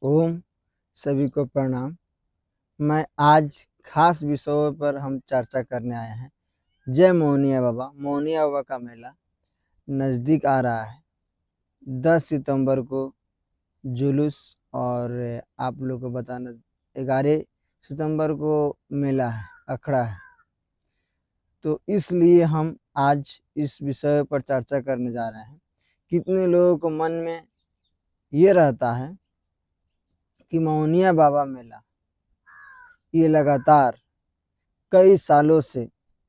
ओम सभी को प्रणाम। मैं आज खास विषयों पर हम चर्चा करने आए हैं। जय मोहनिया बाबा। मोहनिया बाबा का मेला नज़दीक आ रहा है। 10 सितंबर को जुलूस और आप लोग को बताना 11 सितंबर को मेला है, अखड़ा है। तो इसलिए हम आज इस विषय पर चर्चा करने जा रहे हैं। कितने लोगों को मन में ये रहता है कि मोहनिया बाबा मेला ये लगातार कई सालों से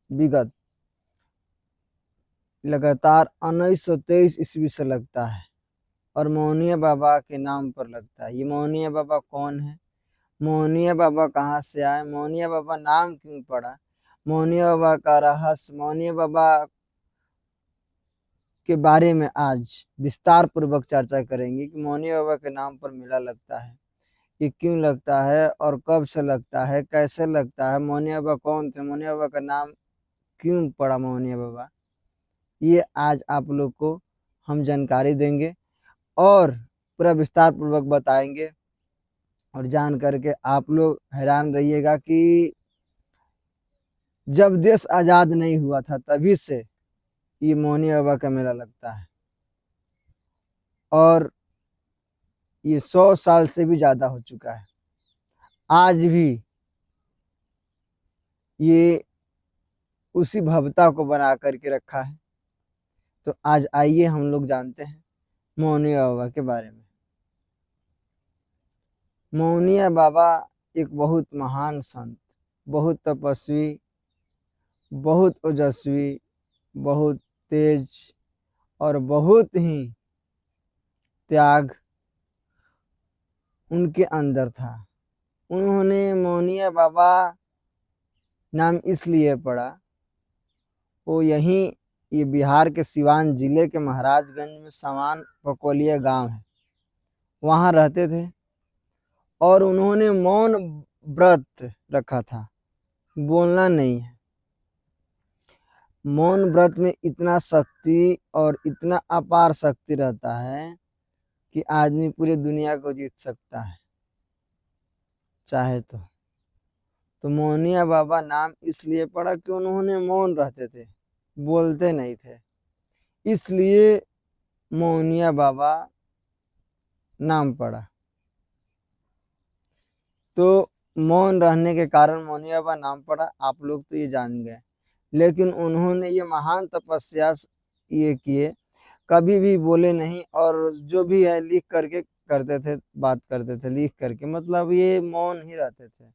विगत लगातार 1923 ईस्वी से लगता है और मोहनिया बाबा के नाम पर लगता है। ये मोहनिया बाबा कौन है? मोहनिया बाबा कहाँ से आए? मोहनिया बाबा नाम क्यों पड़ा? मोहनिया बाबा का रहस्य, मोहनिया बाबा के बारे में आज विस्तार पूर्वक चर्चा करेंगे कि मोहनिया बाबा के नाम पर मेला लगता है, ये क्यों लगता है और कब से लगता है, कैसे लगता है, मोहनिया बाबा कौन थे, मोहनिया बाबा का नाम क्यों पड़ा मोहनिया बाबा, ये आज आप लोग को हम जानकारी देंगे और पूरा विस्तार पूर्वक बताएंगे। और जान करके आप लोग हैरान रहिएगा कि जब देश आज़ाद नहीं हुआ था तभी से ये मोहनिया बाबा का मेला लगता है और ये 100 साल से भी ज़्यादा हो चुका है। आज भी ये उसी भव्यता को बना करके रखा है। तो आज आइए हम लोग जानते हैं मोहनिया बाबा के बारे में। मोहनिया बाबा एक बहुत महान संत, बहुत तपस्वी, बहुत ओजस्वी, बहुत तेज और बहुत ही त्याग उनके अंदर था। उन्होंने मोहनिया बाबा नाम इसलिए पड़ा, वो यहीं ये बिहार के सिवान जिले के महाराजगंज में समान पकोलिया गांव है, वहाँ रहते थे और उन्होंने मौन व्रत रखा था, बोलना नहीं है। मौन व्रत में इतना शक्ति और इतना अपार शक्ति रहता है कि आदमी पूरी दुनिया को जीत सकता है चाहे तो मोहनिया बाबा नाम इसलिए पड़ा कि उन्होंने मौन रहते थे, बोलते नहीं थे, इसलिए मोहनिया बाबा नाम पड़ा। तो मौन रहने के कारण मोहनिया बाबा नाम पड़ा, आप लोग तो ये जान गए। लेकिन उन्होंने ये महान तपस्या ये किए, कभी भी बोले नहीं और जो भी है लिख करके करते थे, बात करते थे लिख करके, मतलब ये मौन ही रहते थे।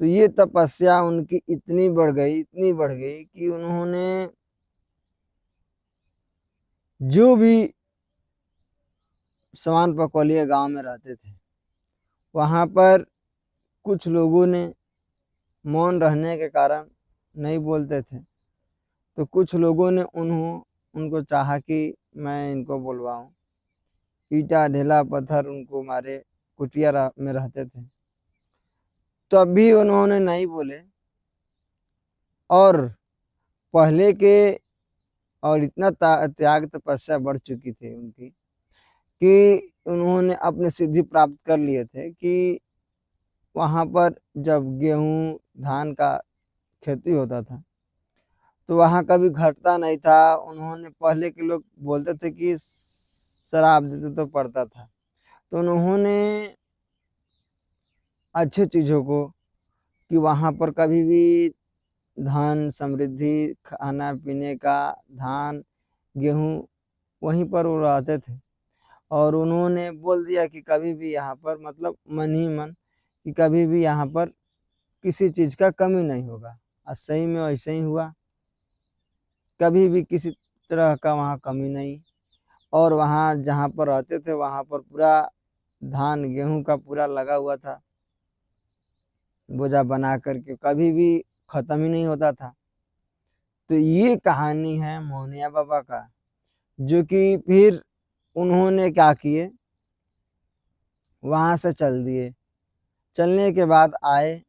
तो ये तपस्या उनकी इतनी बढ़ गई, इतनी बढ़ गई कि उन्होंने जो भी समान पकोलिया गांव में रहते थे वहां पर कुछ लोगों ने मौन रहने के कारण नहीं बोलते थे, तो कुछ लोगों ने उनको चाहा कि मैं इनको बुलवाऊं। ईटा ढेला पत्थर उनको मारे, कुटिया में रहते थे, तब भी उन्होंने नहीं बोले। और पहले के और इतना त्याग तपस्या बढ़ चुकी थी उनकी कि उन्होंने अपने सिद्धि प्राप्त कर लिए थे कि वहाँ पर जब गेहूं धान का खेती होता था तो वहाँ कभी घटता नहीं था। उन्होंने, पहले के लोग बोलते थे कि शराब देते तो पड़ता था, तो उन्होंने अच्छे चीज़ों को कि वहाँ पर कभी भी धन समृद्धि, खाना पीने का, धान गेहूं वहीं पर वो रहते थे। और उन्होंने बोल दिया कि कभी भी यहाँ पर, मतलब मन ही मन, कि कभी भी यहाँ पर किसी चीज़ का कमी नहीं होगा। और सही में वैसे ही हुआ, कभी भी किसी तरह का वहाँ कमी नहीं। और वहाँ जहाँ पर रहते थे वहाँ पर पूरा धान गेहूं का पूरा लगा हुआ था, बोझा बना करके, कभी भी ख़त्म ही नहीं होता था। तो ये कहानी है मोहनिया बाबा का, जो कि फिर उन्होंने क्या किए, वहाँ से चल दिए। चलने के बाद आए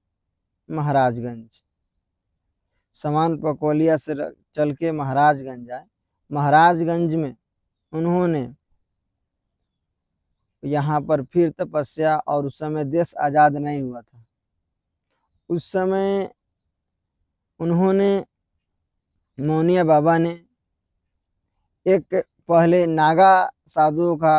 महाराजगंज, समान पकोलिया से चल के महाराजगंज आए। महाराजगंज में उन्होंने यहाँ पर फिर तपस्या, और उस समय देश आज़ाद नहीं हुआ था। उस समय उन्होंने, मौनिया बाबा ने, एक पहले नागा साधुओं का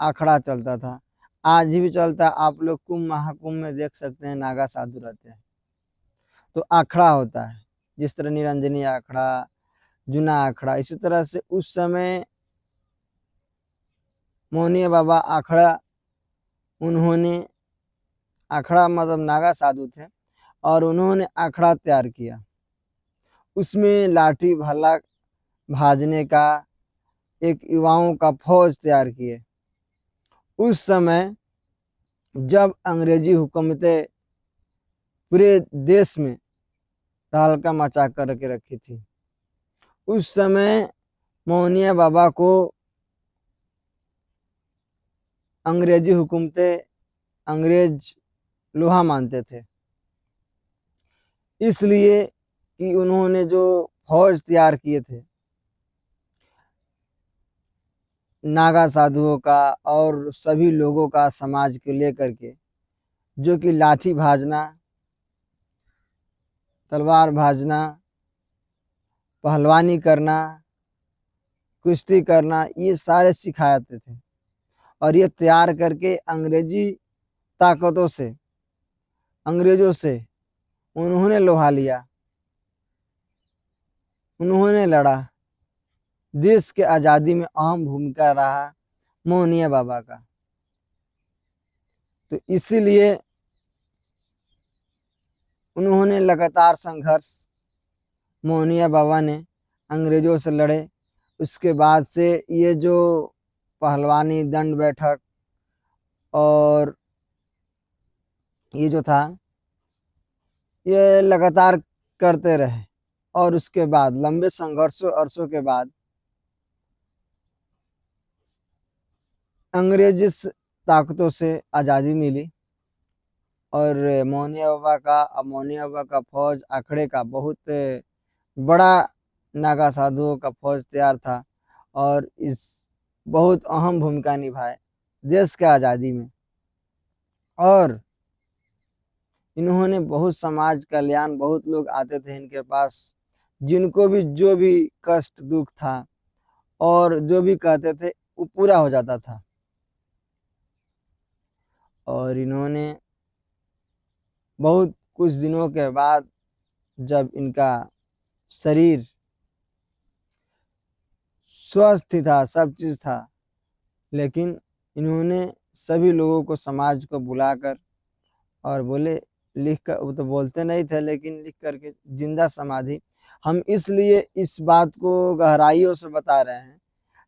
अखाड़ा चलता था, आज भी चलता, आप लोग कुंभ महाकुंभ में देख सकते हैं नागा साधु रहते हैं। तो अखाड़ा होता है, जिस तरह निरंजनी अखाड़ा, जूना अखाड़ा, इसी तरह से उस समय मौनिया बाबा अखाड़ा, उन्होंने अखाड़ा मतलब नागा साधु थे, और उन्होंने अखाड़ा तैयार किया। उसमें लाठी भाला भाजने का एक युवाओं का फौज तैयार किए। उस समय जब अंग्रेजी हुकूमतें पूरे देश में तहलका मचा कर के रखी थी, उस समय मौनिया बाबा को अंग्रेजी हुकूमतें, अंग्रेज लोहा मानते थे, इसलिए कि उन्होंने जो फौज तैयार किए थे नागा साधुओं का और सभी लोगों का समाज को लेकर के, जो कि लाठी भाजना, तलवार भाजना, पहलवानी करना, कुश्ती करना, ये सारे सिखाते थे। और ये तैयार करके अंग्रेजी ताकतों से, अंग्रेजों से उन्होंने लोहा लिया, उन्होंने लड़ा। देश के आज़ादी में अहम भूमिका रहा मौनिया बाबा का। तो इसीलिए उन्होंने लगातार संघर्ष, मौनिया बाबा ने अंग्रेजों से लड़े। उसके बाद से ये जो पहलवानी, दंड बैठक और ये जो था, ये लगातार करते रहे। और उसके बाद लंबे संघर्षों अरसों के बाद अंग्रेजी ताकतों से आज़ादी मिली, और मौनिया बाबा का फौज अखड़े का बहुत बड़ा नागा साधुओं का फौज तैयार था, और इस बहुत अहम भूमिका निभाए देश के आज़ादी में। और इन्होंने बहुत समाज कल्याण, बहुत लोग आते थे इनके पास, जिनको भी जो भी कष्ट दुख था और जो भी कहते थे वो पूरा हो जाता था। और इन्होंने बहुत कुछ दिनों के बाद, जब इनका शरीर स्वस्थ था, सब चीज़ था, लेकिन इन्होंने सभी लोगों को, समाज को बुलाकर और बोले, लिख कर, वो तो बोलते नहीं थे लेकिन लिख करके जिंदा समाधि। हम इसलिए इस बात को गहराइयों से बता रहे हैं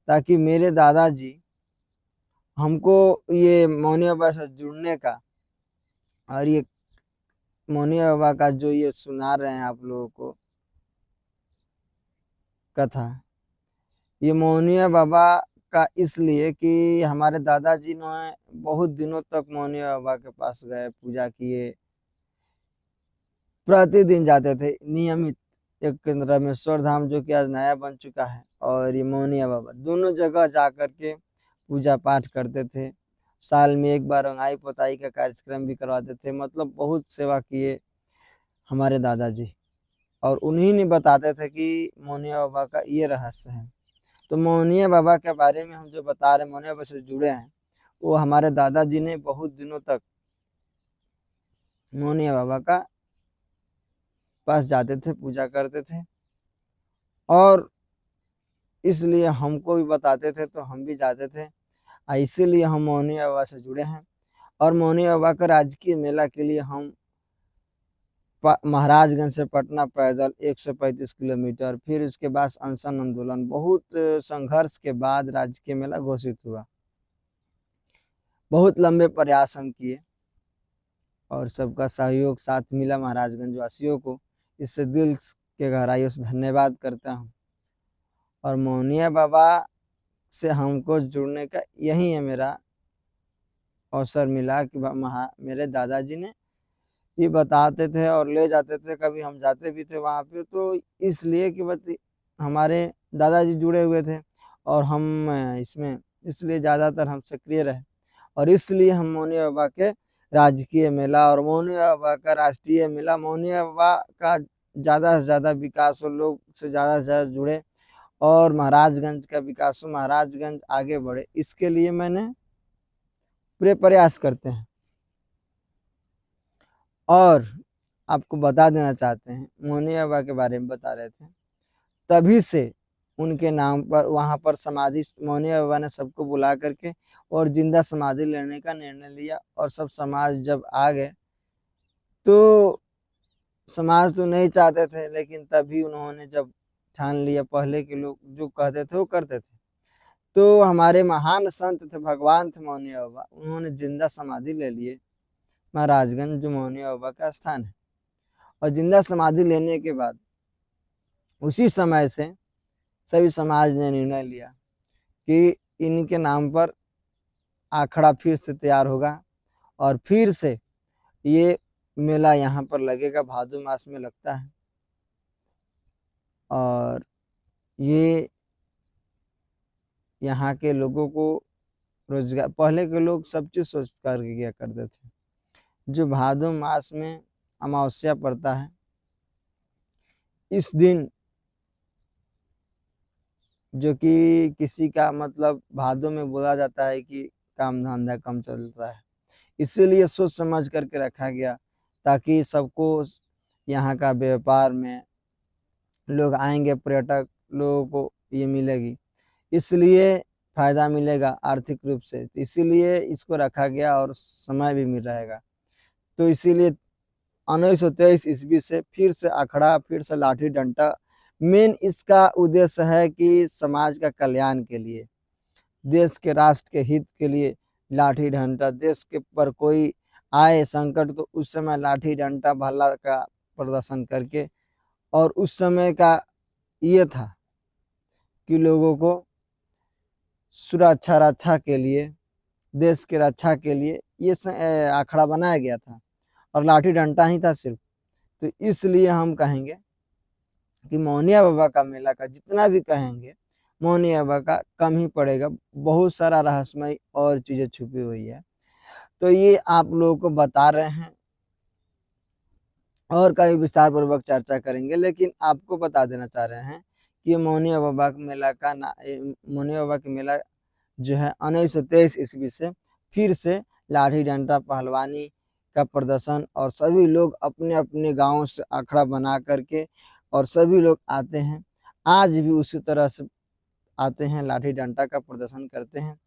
ताकि मेरे दादाजी हमको ये मौनिया बाबा से जुड़ने का, और ये मौनिया बाबा का जो ये सुना रहे हैं आप लोगों को कथा, ये मौनिया बाबा का इसलिए कि हमारे दादाजी ने बहुत दिनों तक मौनिया बाबा के पास गए, पूजा किए, प्रतिदिन जाते थे नियमित। एक रामेश्वर धाम जो कि आज नया बन चुका है, और ये मौनिया बाबा, दोनों जगह जा कर के पूजा पाठ करते थे। साल में एक बार रंगाई पोताई का कार्यक्रम भी करवाते थे। मतलब बहुत सेवा किए हमारे दादाजी, और उन्हीं ने बताते थे कि मौनिया बाबा का ये रहस्य है। तो मौनिया बाबा के बारे में हम जो बता रहे हैं, मौनिया बाबा से जुड़े हैं, वो हमारे दादाजी ने बहुत दिनों तक मौनिया बाबा का पास जाते थे, पूजा करते थे, और इसलिए हमको भी बताते थे तो हम भी जाते थे। इसीलिए हम मौनिया बाबा से जुड़े हैं। और मौनिया बाबा का राजकीय मेला के लिए हम महाराजगंज से पटना पैदल 135 किलोमीटर, फिर उसके बाद अनशन आंदोलन, बहुत संघर्ष के बाद राजकीय मेला घोषित हुआ। बहुत लंबे प्रयास हम किए और सबका सहयोग साथ मिला महाराजगंज वासियों को। इससे दिल के गहराइयों से धन्यवाद करता हूँ। और मौनिया बाबा से हमको जुड़ने का यही है मेरा अवसर मिला कि मेरे दादाजी ने ये बताते थे और ले जाते थे, कभी हम जाते भी थे वहाँ पे, तो इसलिए कि बस हमारे दादाजी जुड़े हुए थे और हम इसमें इसलिए ज़्यादातर हम सक्रिय रहे। और इसलिए हम मौनी बाबा के राजकीय मेला और मौनी बाबा का राष्ट्रीय मेला, मौनी बाबा का ज़्यादा से ज़्यादा विकास हो, लोग से ज़्यादा जुड़े और महाराजगंज का विकास हो, महाराजगंज आगे बढ़े, इसके लिए मैंने पूरे प्रयास करते हैं। और आपको बता देना चाहते हैं, मौनी बाबा के बारे में बता रहे थे, तभी से उनके नाम पर वहाँ पर समाधि मौनी बाबा ने सबको बुला करके और जिंदा समाधि लेने का निर्णय लिया। और सब समाज जब आ गए तो समाज तो नहीं चाहते थे, लेकिन तभी उन्होंने जब ठान लिया, पहले के लोग जो कहते थे वो करते थे। तो हमारे महान संत थे, भगवान थे मौनी बाबा, उन्होंने जिंदा समाधि ले लिए महाराजगंज, जो मौनी बाबा का स्थान है। और जिंदा समाधि लेने के बाद उसी समय से सभी समाज ने निर्णय लिया कि इनके नाम पर आखड़ा फिर से तैयार होगा और फिर से ये मेला यहाँ पर लगेगा, भादो मास में लगता है। और ये यहाँ के लोगों को रोजगार, पहले के लोग सब चीज सोच कर किया करते थे। जो भादो मास में अमावस्या पड़ता है, इस दिन जो कि किसी का मतलब भादों में बोला जाता है कि काम धंधा कम चल रहा है, इसीलिए सोच समझ करके रखा गया ताकि सबको यहाँ का व्यापार में लोग आएंगे, पर्यटक लोगों को ये मिलेगी, इसलिए फायदा मिलेगा आर्थिक रूप से, इसीलिए इसको रखा गया और समय भी मिल रहेगा। तो इसीलिए 1923 ईस्वी से फिर से अखड़ा, फिर से लाठी डंडा, मेन इसका उद्देश्य है कि समाज का कल्याण के लिए, देश के राष्ट्र के हित के लिए लाठी डंडा, देश के पर कोई आए संकट तो उस समय लाठी डंडा भला का प्रदर्शन करके, और उस समय का ये था कि लोगों को सुरक्षा रक्षा के लिए, देश के रक्षा के लिए ये अखाड़ा बनाया गया था और लाठी डंडा ही था सिर्फ। तो इसलिए हम कहेंगे कि मौनिया बाबा का मेला का जितना भी कहेंगे, मौनिया बाबा का कम ही पड़ेगा, बहुत सारा रहस्यमय और चीजें छुपी हुई है। तो ये आप लोगों को बता रहे हैं और कभी विस्तार पूर्वक चर्चा करेंगे, लेकिन आपको बता देना चाह रहे हैं कि मौनिया बाबा के मेला का मौनिया बाबा के मेला जो है 1923 ईस्वी से फिर से लाठी डंडा पहलवानी का प्रदर्शन, और सभी लोग अपने अपने गांवों से अखड़ा बना करके और सभी लोग आते हैं, आज भी उसी तरह से आते हैं, लाठी डंडा का प्रदर्शन करते हैं।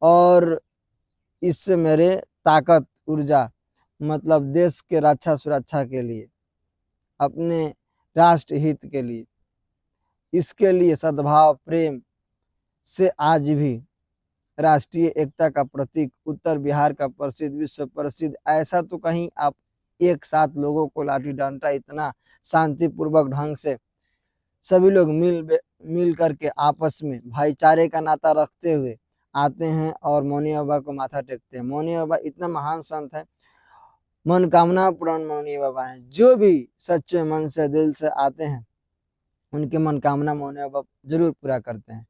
और इससे मेरे ताकत ऊर्जा, मतलब देश के रक्षा सुरक्षा के लिए, अपने राष्ट्र हित के लिए, इसके लिए सद्भाव प्रेम से आज भी राष्ट्रीय एकता का प्रतीक, उत्तर बिहार का प्रसिद्ध, विश्व प्रसिद्ध, ऐसा तो कहीं आप एक साथ लोगों को लाठी डंडा इतना शांतिपूर्वक ढंग से सभी लोग मिल करके आपस में भाईचारे का नाता रखते हुए आते हैं और मौनी बाबा को माथा टेकते हैं। मौनी बाबा इतना महान संत है, मनोकामना पूर्ण मौनी बाबा हैं, जो भी सच्चे मन से दिल से आते हैं उनके मनोकामना मौनी बाबा जरूर पूरा करते हैं।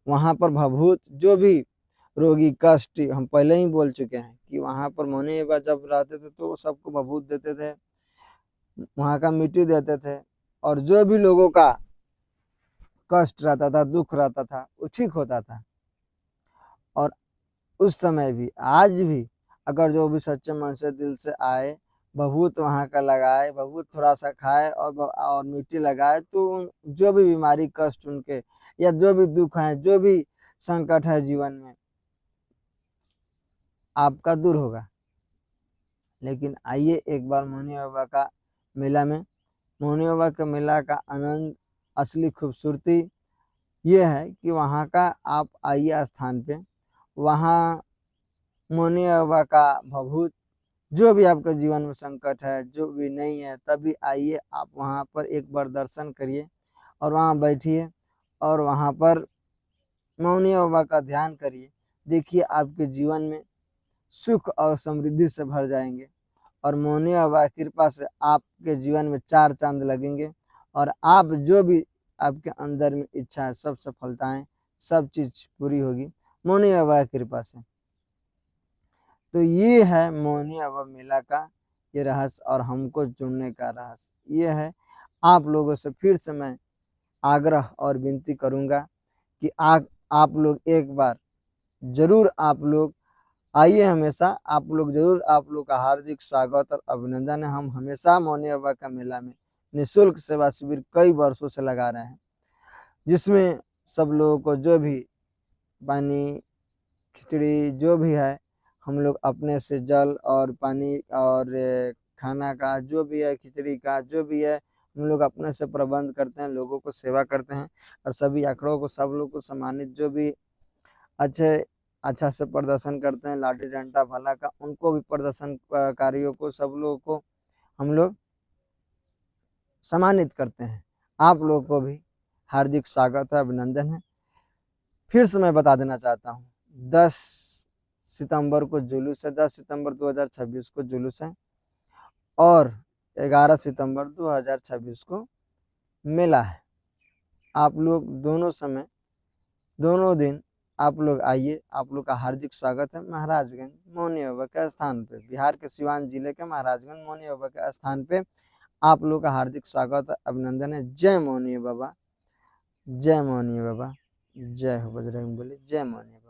वहाँ पर भभूत जो भी रोगी कष्ट, हम पहले ही बोल चुके हैं कि वहाँ पर मौनी बाबा जब रहते थे तो सबको भभूत देते थे, वहाँ का मिट्टी देते थे, और जो भी लोगों का कष्ट रहता था, दुख रहता था, वो ठीक होता था। और उस समय भी आज भी अगर जो भी सच्चे मन से दिल से आए, भभूत वहाँ का लगाए, भभूत थोड़ा सा खाए और मिट्टी लगाए, तो जो भी बीमारी कष्ट उनके या जो भी दुख है, जो भी संकट है जीवन में, आपका दूर होगा। लेकिन आइए एक बार मौनी बाबा का मेला में, मौनी बाबा के मेला का आनंद, असली खूबसूरती ये है कि वहाँ का आप आइए स्थान पे, वहाँ मौनी बाबा का भभूत, जो भी आपके जीवन में संकट है, जो भी नहीं है, तभी आइए आप वहाँ पर एक बार दर्शन करिए और वहाँ बैठिए और वहाँ पर मौनी बाबा का ध्यान करिए। देखिए आपके जीवन में सुख और समृद्धि से भर जाएंगे और मौनी बाबा की कृपा से आपके जीवन में चार चांद लगेंगे और आप जो भी आपके अंदर में इच्छा है, सब सफलताएं, सब चीज पूरी होगी मौनी बाबा की कृपा से। तो ये है मौनी बाबा मेला का ये रहस्य और हमको जुड़ने का रहस्य ये है। आप लोगों से फिर से मैं आग्रह और विनती करूंगा कि आप लोग एक बार जरूर आप लोग आइए, हमेशा आप लोग जरूर, आप लोग का हार्दिक स्वागत और अभिनंदन है। हम हमेशा मौनी बाबा का मेला में निःशुल्क सेवा शिविर कई वर्षों से लगा रहे हैं, जिसमें सब लोगों को जो भी पानी खिचड़ी जो भी है हम लोग अपने से जल और पानी और खाना का जो भी है, खिचड़ी का जो भी है, हम लोग अपने से प्रबंध करते हैं, लोगों को सेवा करते हैं और सभी आंकड़ों को सब लोग को सम्मानित जो भी अच्छे अच्छा से प्रदर्शन करते हैं लाठी डंडा भाला का, उनको भी प्रदर्शन कारियों को सब लोगों को हम लोग सम्मानित करते हैं। आप लोगों को भी हार्दिक स्वागत है, अभिनंदन है। फिर से मैं बता देना चाहता हूँ 10 सितंबर को जुलूस है, 10 सितंबर 2026 को जुलूस है और 11 सितंबर 2026 को मेला है। आप लोग दोनों समय दोनों दिन आप लोग आइए, आप लोग का हार्दिक स्वागत है। महाराजगंज मौनी बाबा के स्थान पे, बिहार के सिवान जिले के महाराजगंज मौनी बाबा के स्थान पे आप लोग का हार्दिक स्वागत है, अभिनंदन है। जय मौनी बाबा, जय मौनी बाबा, जय हो बजरंग बली, जय मौनी।